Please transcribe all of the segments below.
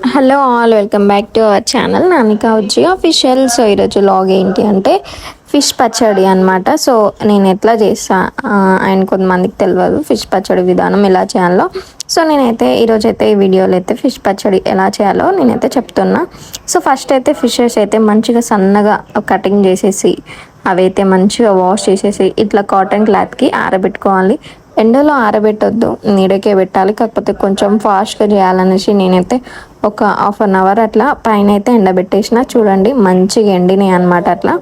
Hello all, welcome back to our channel నానికా ఉజ్జి official. So ఈరోజు లాగ్ ఏంటి అంటే ఫిష్ పచ్చడి అనమాట. సో నేను ఎట్లా చేస్తా అండ్ కొంతమందికి తెలియదు ఫిష్ పచ్చడి విధానం ఎలా చేయాలో. సో నేనైతే ఈరోజైతే ఈ వీడియోలో అయితే ఫిష్ పచ్చడి ఎలా చేయాలో నేనైతే చెప్తున్నా. సో ఫస్ట్ అయితే ఫిషెస్ అయితే మంచిగా సన్నగా కటింగ్ చేసేసి అవైతే మంచిగా వాష్ చేసేసి ఇట్లా కాటన్ క్లాత్కి ఆరబెట్టుకోవాలి. ఎండలో ఆరబెట్టొద్దు, నీడకే పెట్టాలి. కాకపోతే కొంచెం ఫాస్ట్గా చేయాలనేసి నేనైతే ఒక హాఫ్ అన్ అవర్ అట్లా పైన అయితే ఎండబెట్టేసిన. చూడండి మంచిగా ఎండినాయి అనమాట. అట్లా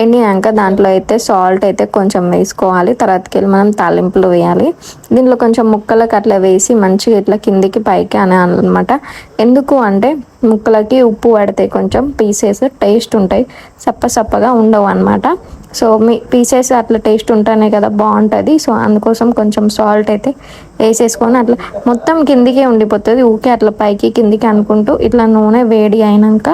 ఎండినాక దాంట్లో అయితే సాల్ట్ అయితే కొంచెం వేసుకోవాలి. తర్వాతకి వెళ్ళి మనం తాలింపులు వేయాలి. దీంట్లో కొంచెం ముక్కలకు అట్లా వేసి మంచిగా ఇట్లా కిందికి పైకి అనాలన్నమాట. ఎందుకు అంటే ముక్కలకి ఉప్పు పడితే కొంచెం పీసెస్ టేస్ట్ ఉంటాయి, సప్పగా ఉండవు అనమాట. సో మీ పీసెస్ అట్లా టేస్ట్ ఉంటేనే కదా బాగుంటుంది. సో అందుకోసం కొంచెం సాల్ట్ అయితే వేసేసుకొని అట్లా మొత్తం కిందికే ఉండిపోతుంది. ఊకే అట్లా పైకి కిందికి అనుకుంటూ ఇట్లా నూనె వేడి అయినాక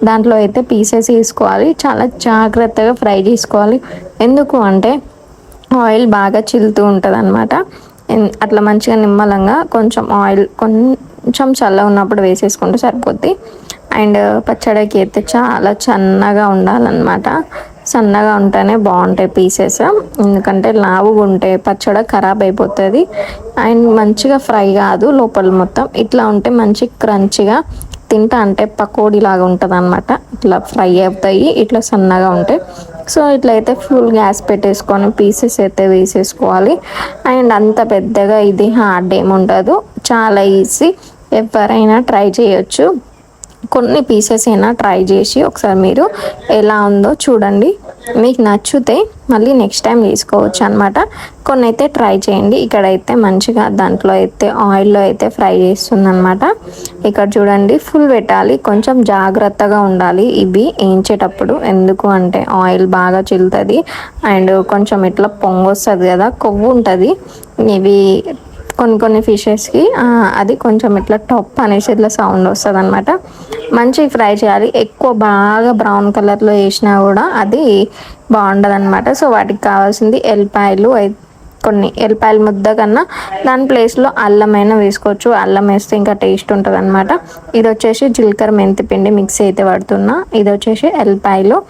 దాంట్లో అయితే పీసెస్ వేసుకోవాలి. చాలా జాగ్రత్తగా ఫ్రై చేసుకోవాలి. ఎందుకు అంటే ఆయిల్ బాగా చిల్లుతూ ఉంటుంది అనమాట. అట్లా మంచిగా నిమ్మలంగా కొంచెం ఆయిల్ కొంచెం చల్ల ఉన్నప్పుడు వేసేసుకుంటే సరిపోద్ది. అండ్ పచ్చడికి అయితే చాలా సన్నగా ఉండాలన్నమాట. సన్నగా ఉంటేనే బాగుంటాయి పీసెస్. ఎందుకంటే లావుగా ఉంటే పచ్చడి ఖరాబ్ అయిపోతుంది అండ్ మంచిగా ఫ్రై కాదు లోపల మొత్తం. ఇట్లా ఉంటే మంచి క్రంచిగా తింటా అంటే పకోడీ లాగా ఉంటుంది అనమాట. ఇట్లా ఫ్రై అవుతాయి ఇట్లా సన్నగా ఉంటాయి. సో ఇట్లయితే ఫుల్ గ్యాస్ పెట్టేసుకొని పీసెస్ అయితే వేసేసుకోవాలి. అండ్ అంత పెద్దగా ఇది హార్డ్ ఏమి ఉండదు, చాలా ఈజీ. ఎవరైనా ట్రై చేయొచ్చు. కొన్ని పీసెస్ అయినా ట్రై చేసి ఒకసారి మీరు ఎలా ఉందో చూడండి. మీకు నచ్చితే మళ్ళీ నెక్స్ట్ టైం తీసుకోవచ్చు అనమాట. కొన్ని అయితే ట్రై చేయండి. ఇక్కడైతే మంచిగా దాంట్లో అయితే ఆయిల్లో అయితే ఫ్రై చేస్తుంది అనమాట. ఇక్కడ చూడండి ఫుల్ పెట్టాలి, కొంచెం జాగ్రత్తగా ఉండాలి ఇవి వేయించేటప్పుడు. ఎందుకు అంటే ఆయిల్ బాగా చిల్లుతుంది అండ్ కొంచెం ఇట్లా పొంగొస్తుంది కదా, కొవ్వు ఉంటుంది. ఇవి కొన్ని ఫిషెస్కి అది కొంచెం ఇట్లా టప్ అనేసి ఇట్లా సౌండ్ వస్తుంది అనమాట. మంచిగా ఫ్రై చేయాలి. ఎక్కువ బాగా బ్రౌన్ కలర్లో వేసినా కూడా అది బాగుండదు అనమాట. సో వాటికి కావాల్సింది ఎల్లిపాయలు, కొన్ని ఎల్లిపాయల ముద్ద కన్నా దాని ప్లేస్లో అల్లమైనా వేసుకోవచ్చు. అల్లం వేస్తే ఇంకా టేస్ట్ ఉంటుంది అనమాట. ఇది వచ్చేసి జీలకర్ర మెంతిపిండి మిక్సీ అయితే పడుతున్నా. ఇది వచ్చేసి ఎల్లిపాయల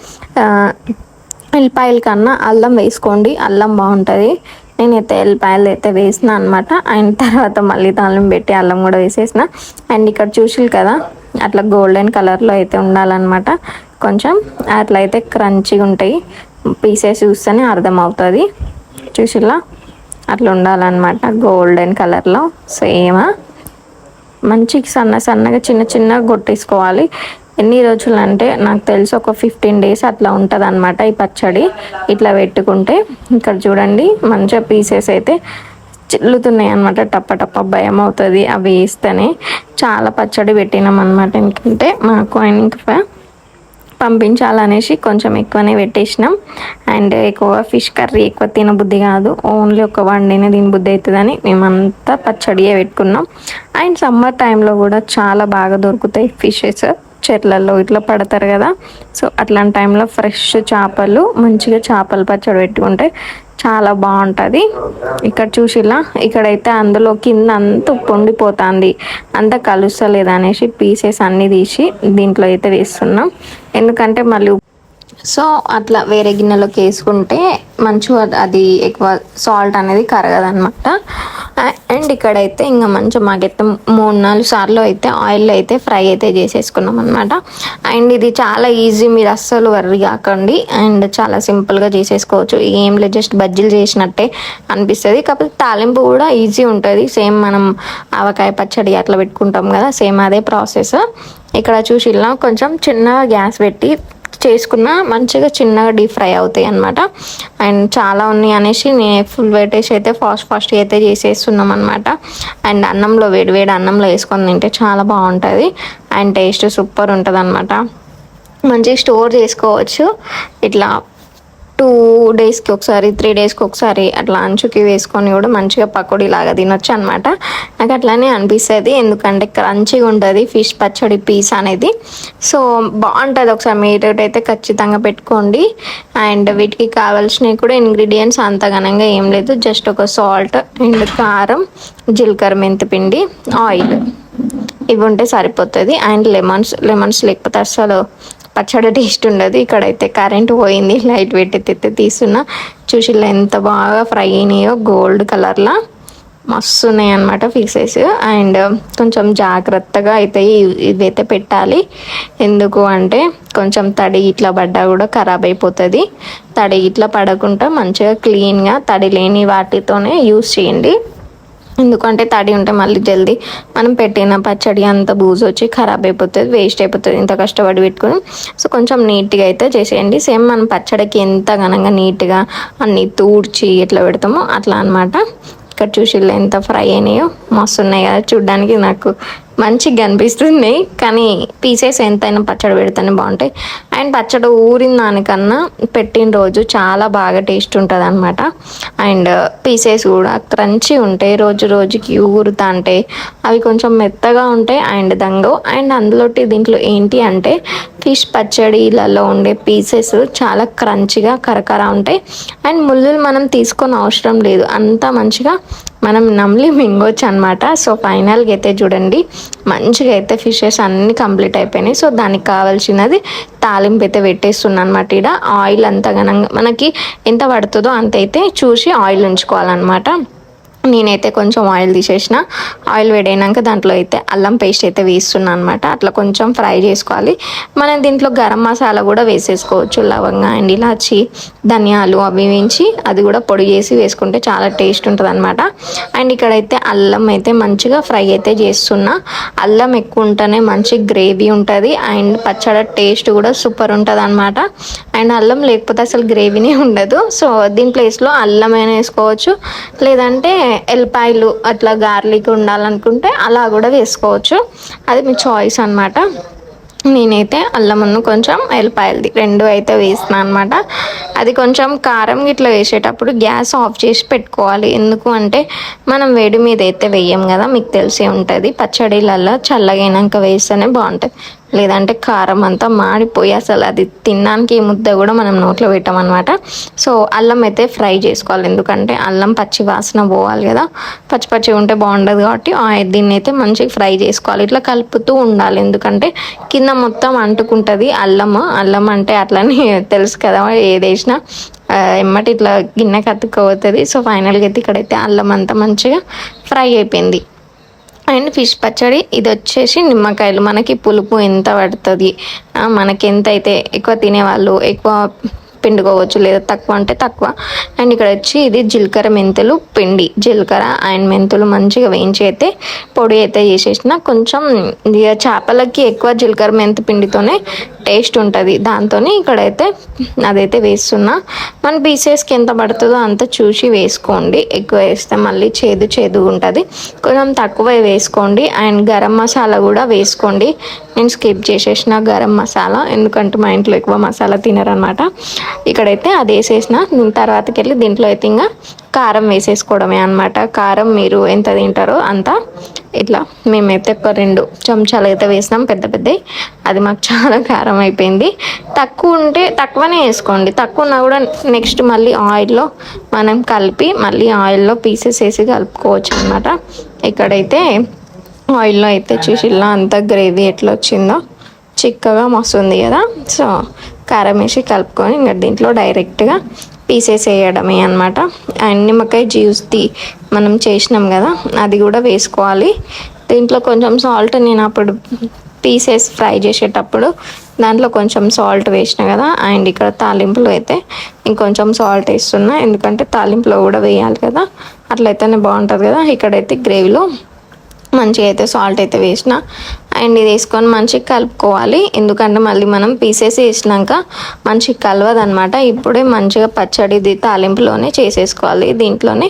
కన్నా అల్లం వేసుకోండి, అల్లం బాగుంటుంది. నేనైతే ఎల్లిపాయలు అయితే వేసిన అనమాట. అండ్ తర్వాత మళ్ళీ తాలింపు పెట్టి అల్లం కూడా వేసేసిన. అండ్ ఇక్కడ చూసి కదా అట్లా గోల్డెన్ కలర్లో అయితే ఉండాలన్నమాట. కొంచెం అట్లా అయితే క్రంచిగా ఉంటాయి పీసెస్, చూస్తేనే అర్థమవుతుంది. చూసిలా అట్లా ఉండాలన్నమాట గోల్డెన్ కలర్లో. సేమ్ మంచి సన్నగా చిన్నగా కొట్టేసుకోవాలి. ఎన్ని రోజులు అంటే నాకు తెలిసి ఒక 15 days అట్లా ఉంటుంది అనమాట ఈ పచ్చడి ఇట్లా పెట్టుకుంటే. ఇక్కడ చూడండి మంచిగా పీసెస్ అయితే చిల్లుతున్నాయి అనమాట. టప్ప భయం అవుతుంది అవి వేస్తేనే. చాలా పచ్చడి పెట్టినాం అనమాట. ఎందుకంటే మాకు ఇంకా పంపించాలనేసి కొంచెం ఎక్కువనే పెట్టేసినాం. అండ్ ఎక్కువ ఫిష్ కర్రీ ఎక్కువ తినబుద్ధి కాదు, ఓన్లీ ఒక వండినే తినబుద్ధి అవుతుందని మేమంతా పచ్చడియే పెట్టుకున్నాం. అండ్ సమ్మర్ టైంలో కూడా చాలా బాగా దొరుకుతాయి ఫిషెస్, చెట్లలో ఇట్లా పడతారు కదా. సో అట్లాంటి టైంలో ఫ్రెష్ చేపలు మంచిగా చేపల పచ్చడి పెట్టుకుంటే చాలా బాగుంటుంది. ఇక్కడ చూసిలా ఇక్కడైతే అందులో కింద అంతా పొండిపోతుంది, అంతా కలుస్తలేదు అనేసి పీసెస్ అన్నీ తీసి దీంట్లో అయితే వేస్తున్నాం. ఎందుకంటే మళ్ళీ సో అట్లా వేరే గిన్నెలోకి వేసుకుంటే మంచిగా అది ఎక్కువ సాల్ట్ అనేది కరగదనమాట. అండ్ ఇక్కడైతే ఇంకా మంచిగా మాకైతే 3-4 సార్లు అయితే ఆయిల్లో అయితే ఫ్రై అయితే చేసేసుకున్నాం అనమాట. అండ్ ఇది చాలా ఈజీ, మీరు అస్సలు వర్రీ కాకండి. అండ్ చాలా సింపుల్గా చేసేసుకోవచ్చు. ఏం లేదు, జస్ట్ బజ్జీలు చేసినట్టే అనిపిస్తుంది. కాకపోతే తాలింపు కూడా ఈజీ ఉంటుంది. సేమ్ మనం ఆవకాయ పచ్చడి అట్లా పెట్టుకుంటాం కదా, సేమ్ అదే ప్రాసెస్. ఇక్కడ చూసి ఇలా కొంచెం చిన్నగా గ్యాస్ పెట్టి చేసుకున్న మంచిగా చిన్నగా డీప్ ఫ్రై అవుతాయి అనమాట. అండ్ చాలా ఉన్నాయి అనేసి నేను ఫుల్ పెట్టేసి అయితే ఫాస్ట్ అయితే చేసేస్తున్నాం అనమాట. అండ్ అన్నంలో వేడి అన్నంలో వేసుకొని తింటే చాలా బాగుంటుంది అండ్ టేస్ట్ సూపర్ ఉంటుంది అనమాట. మంచిగా స్టోర్ చేసుకోవచ్చు. ఇట్లా 2 డేస్కి ఒకసారి 3 డేస్కి ఒకసారి అట్లా అంచుకి వేసుకొని కూడా మంచిగా పకోడీ లాగా తినొచ్చు అనమాట. నాకు అట్లానే అనిపిస్తుంది, ఎందుకంటే క్రంచీగా ఉంటుంది ఫిష్ పచ్చడి పీస్ అనేది. సో బాగుంటుంది, ఒకసారి మీరు అయితే ఖచ్చితంగా పెట్టుకోండి. అండ్ వీటికి కావాల్సినవి కూడా ఇంగ్రీడియంట్స్ అంత ఘనంగా ఏం లేదు, జస్ట్ ఒక సాల్ట్ అండ్ కారం, జీలకర్ర, మెంతిపిండి, ఆయిల్, ఇవి ఉంటే సరిపోతుంది. అండ్ లెమన్స్ లేకపోతే అసలు పచ్చడి టేస్ట్ ఉండదు. ఇక్కడైతే కరెంట్ పోయింది, లైట్ పెట్టి తీస్తున్నా. చూసిల్లా ఎంత బాగా ఫ్రై అయినాయో, గోల్డ్ కలర్లా మస్తు ఉన్నాయి అన్నమాట పీసెస్. అండ్ కొంచెం జాగ్రత్తగా అయితే ఇవైతే పెట్టాలి, ఎందుకు అంటే కొంచెం తడి ఇట్లా పడ్డా కూడా ఖరాబ్ అయిపోతుంది. తడి ఇట్లా పడకుండా మంచిగా క్లీన్గా తడి లేని వాటితోనే యూస్ చేయండి, ఎందుకంటే తడి ఉంటే మళ్ళీ జల్దీ మనం పెట్టిన పచ్చడి అంత బూజు వచ్చి ఖరాబ్ అయిపోతుంది, వేస్ట్ అయిపోతుంది ఇంత కష్టపడి పెట్టుకుని. సో కొంచెం నీట్గా అయితే చేసేయండి. సేమ్ మనం పచ్చడికి ఎంత ఘనంగా నీట్గా అన్నీ తూడ్చి ఎట్లా పెడతామో అట్లా అనమాట. ఇక్కడ చూసిల్లా ఎంత ఫ్రై అయినాయో, మస్తు ఉన్నాయి కదా చూడ్డానికి, నాకు మంచిగా అనిపిస్తుంది. కానీ పీసెస్ ఎంతైనా పచ్చడి పెడితేనే బాగుంటాయి. అండ్ పచ్చడి ఊరిన దానికన్నా పెట్టిన రోజు చాలా బాగా టేస్ట్ ఉంటుంది అనమాట. అండ్ పీసెస్ కూడా క్రంచీ ఉంటాయి, రోజు రోజుకి ఊరుతా ఉంటాయి, అవి కొంచెం మెత్తగా ఉంటాయి అండ్ దంగవు. అండ్ దీంట్లో ఏంటి అంటే ఫిష్ పచ్చడిలలో ఉండే పీసెస్ చాలా క్రంచిగా కరకర ఉంటాయి. అండ్ ముళ్ళులు మనం తీసుకొని అవసరం లేదు, అంతా మంచిగా మనం నమ్లి మింగొచ్చు అనమాట. సో ఫైనల్గా అయితే చూడండి, మంచిగా అయితే ఫిషెస్ అన్నీ కంప్లీట్ అయిపోయినాయి. సో దానికి కావాల్సినది తాలింపు అయితే పెట్టేస్తున్నాను అనమాట. ఇక్కడ ఆయిల్ అంత ఘనంగా మనకి ఎంత పడుతుందో అంత అయితే చూసి ఆయిల్ ఉంచుకోవాలన్నమాట. నేనైతే కొంచెం ఆయిల్ తీసేసిన, ఆయిల్ వేడైనాక దాంట్లో అయితే అల్లం పేస్ట్ అయితే వేస్తున్నాను అనమాట. అట్లా కొంచెం ఫ్రై చేసుకోవాలి. మనం దీంట్లో గరం మసాలా కూడా వేసేసుకోవచ్చు, లవంగా అండ్ ఇలాచి, ధనియాలు అవి వేయించి అది కూడా పొడి చేసి వేసుకుంటే చాలా టేస్ట్ ఉంటుంది అనమాట. అండ్ ఇక్కడైతే అల్లం అయితే మంచిగా ఫ్రై అయితే చేస్తున్నా. అల్లం ఎక్కువ ఉంటేనే మంచి గ్రేవీ ఉంటుంది అండ్ పచ్చడి టేస్ట్ కూడా సూపర్ ఉంటుంది అనమాట. అండ్ అల్లం లేకపోతే అసలు గ్రేవీనే ఉండదు. సో దీని ప్లేస్లో అల్లం అయినా వేసుకోవచ్చు, లేదంటే ఎల్లిపాయలు అట్లా గార్లిక్ ఉండాలనుకుంటే అలా కూడా వేసుకోవచ్చు, అది మీ చాయిస్ అనమాట. నేనైతే అల్లమును కొంచెం ఎల్లిపాయలది 2 అయితే వేసిన అనమాట. అది కొంచెం కారం ఇట్లా వేసేటప్పుడు గ్యాస్ ఆఫ్ చేసి పెట్టుకోవాలి, ఎందుకు అంటే మనం వేడి మీద అయితే వేయం కదా, మీకు తెలిసే ఉంటుంది. పచ్చడిలల్లో చల్లగైనాక వేస్తేనే బాగుంటుంది, లేదంటే కారం అంతా మాడిపోయి అసలు అది తినడానికి ముద్ద కూడా మనం నోట్లో పెట్టామన్నమాట. సో అల్లం అయితే ఫ్రై చేసుకోవాలి, ఎందుకంటే అల్లం పచ్చి వాసన పోవాలి కదా, పచ్చి ఉంటే బాగుండదు. కాబట్టి దీన్ని అయితే మంచిగా ఫ్రై చేసుకోవాలి, ఇట్లా కలుపుతూ ఉండాలి, ఎందుకంటే కింద మొత్తం అంటుకుంటుంది అల్లం అంటే అట్లని తెలుసు కదా, ఏది వేసినా ఎమ్మటి ఇట్లా గిన్నెకి అతుక్కపోతుంది. సో ఫైనల్గా అయితే ఇక్కడైతే అల్లం అంతా మంచిగా ఫ్రై అయిపోయింది. అండ్ ఫిష్ పచ్చడి ఇది వచ్చేసి నిమ్మకాయలు, మనకి పులుపు ఎంత పడుతుంది, మనకి ఎంత అయితే ఎక్కువ తినేవాళ్ళు ఎక్కువ పిండుకోవచ్చు, లేదా తక్కువ అంటే తక్కువ. అండ్ ఇక్కడ వచ్చి ఇది జీలకర్ర మెంతులు పిండి, జీలకర్ర అండ్ మెంతులు మంచిగా వేయించి అయితే పొడి అయితే చేసేసిన. కొంచెం చేపలకి ఎక్కువ జీలకర్ర మెంతు పిండితోనే టేస్ట్ ఉంటుంది, దాంతో ఇక్కడైతే అదైతే వేస్తున్నా. మన పీసెస్కి ఎంత పడుతుందో అంత చూసి వేసుకోండి, ఎక్కువ వేస్తే మళ్ళీ చేదు ఉంటుంది, కొంచెం తక్కువ వేసుకోండి. అండ్ గరం మసాలా కూడా వేసుకోండి, నేను స్కిప్ చేసేసిన గరం మసాలా, ఎందుకంటే మా ఇంట్లో ఎక్కువ మసాలా తినరనమాట. ఇక్కడైతే అది వేసేసిన తర్వాతకి వెళ్ళి దీంట్లో అయితే ఇంకా కారం వేసేసుకోవడమే అనమాట. కారం మీరు ఎంత తింటారో అంత, ఇట్లా మేమైతే ఒక 2 చెంచాలు అయితే వేసినాం పెద్దవి, అది మాకు చాలా కారం అయిపోయింది. తక్కువ ఉంటే తక్కువనే వేసుకోండి, తక్కువ ఉన్నా కూడా నెక్స్ట్ మళ్ళీ ఆయిల్లో మనం కలిపి మళ్ళీ ఆయిల్లో పీసెస్ వేసి కలుపుకోవచ్చు అనమాట. ఇక్కడైతే ఆయిల్లో అయితే చూసి ఇలా అంతా గ్రేవీ ఎట్లా వచ్చిందో చిక్కగా మస్తుంది కదా. సో కారం వేసి కలుపుకొని ఇంకా దీంట్లో డైరెక్ట్గా పీసెస్ వేయడమే అనమాట. అండ్ నిమ్మకాయ జ్యూస్ది మనం చేసినాం కదా, అది కూడా వేసుకోవాలి. దీంట్లో కొంచెం సాల్ట్, నేను అప్పుడు పీసెస్ ఫ్రై చేసేటప్పుడు దాంట్లో కొంచెం సాల్ట్ వేసిన కదా. అండ్ ఇక్కడ తాలింపులో అయితే ఇంకొంచెం సాల్ట్ వేస్తున్నా, ఎందుకంటే తాలింపులో కూడా వేయాలి కదా, అట్లయితేనే బాగుంటుంది కదా. ఇక్కడైతే గ్రేవీలో మంచిగా అయితే సాల్ట్ అయితే వేసిన. అండ్ ఇది వేసుకొని మంచిగా కలుపుకోవాలి, ఎందుకంటే మళ్ళీ మనం పీసెస్ వేసినాక మంచిగా కలవదు అనమాట. ఇప్పుడే మంచిగా పచ్చడిది తాలింపులోనే చేసేసుకోవాలి. దీంట్లోనే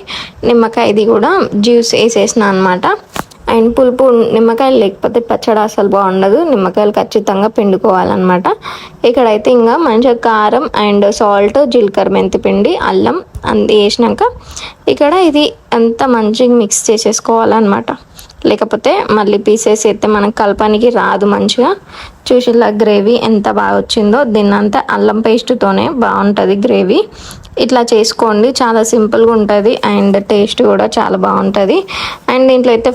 నిమ్మకాయది కూడా జ్యూస్ వేసేసిన అనమాట. అండ్ పులుపు నిమ్మకాయలు లేకపోతే పచ్చడి అసలు బాగుండదు. నిమ్మకాయలు ఖచ్చితంగా పిండుకోవాలన్నమాట. ఇక్కడైతే ఇంకా మంచిగా కారం అండ్ సాల్ట్, జీలకర్ర, మెంతిపిండి, అల్లం అంది వేసినాక ఇక్కడ ఇది అంతా మంచిగా మిక్స్ చేసేసుకోవాలన్నమాట. లేకపోతే మళ్ళీ పీసెస్ అయితే మనకు కలపానికి రాదు మంచిగా. చూసిలా గ్రేవీ ఎంత బాగా వచ్చిందో. దీన్నంతా అల్లం పేస్ట్తోనే బాగుంటుంది గ్రేవీ. ఇట్లా చేసుకోండి, చాలా సింపుల్గా ఉంటుంది అండ్ టేస్ట్ కూడా చాలా బాగుంటుంది. అండ్ దీంట్లో అయితే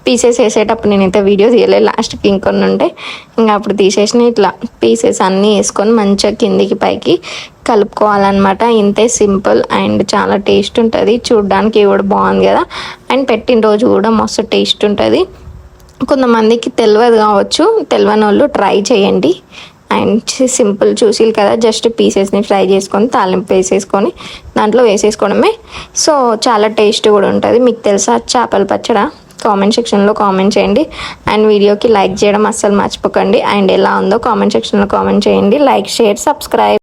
పీసెస్ వేసేటప్పుడు నేనైతే వీడియో తీయలేదు, లాస్ట్కి ఇంకొన్ని ఉంటే ఇంకా అప్పుడు తీసేసిన. ఇట్లా పీసెస్ అన్నీ వేసుకొని మంచిగా కిందికి పైకి కలుపుకోవాలన్నమాట. ఇంతే సింపుల్ అండ్ చాలా టేస్ట్ ఉంటుంది. చూడ్డానికి కూడా బాగుంది కదా. అండ్ పెట్టిన రోజు కూడా మస్తు టేస్ట్ ఉంటుంది. కొంతమందికి తెలియదు కావచ్చు, తెలియని వాళ్ళు ట్రై చేయండి. అండ్ సింపుల్ చూసి కదా, జస్ట్ పీసెస్ని ఫ్రై చేసుకొని తాలింపు వేసేసుకొని దాంట్లో వేసేసుకోవడమే. సో చాలా టేస్ట్ కూడా ఉంటుంది. మీకు తెలుసా చేపల పచ్చడి? కామెంట్ సెక్షన్లో కామెంట్ చేయండి. అండ్ వీడియోకి లైక్ చేయడం అస్సలు మర్చిపోకండి. అండ్ ఎలా ఉందో కామెంట్ సెక్షన్లో కామెంట్ చేయండి. Like, share, subscribe.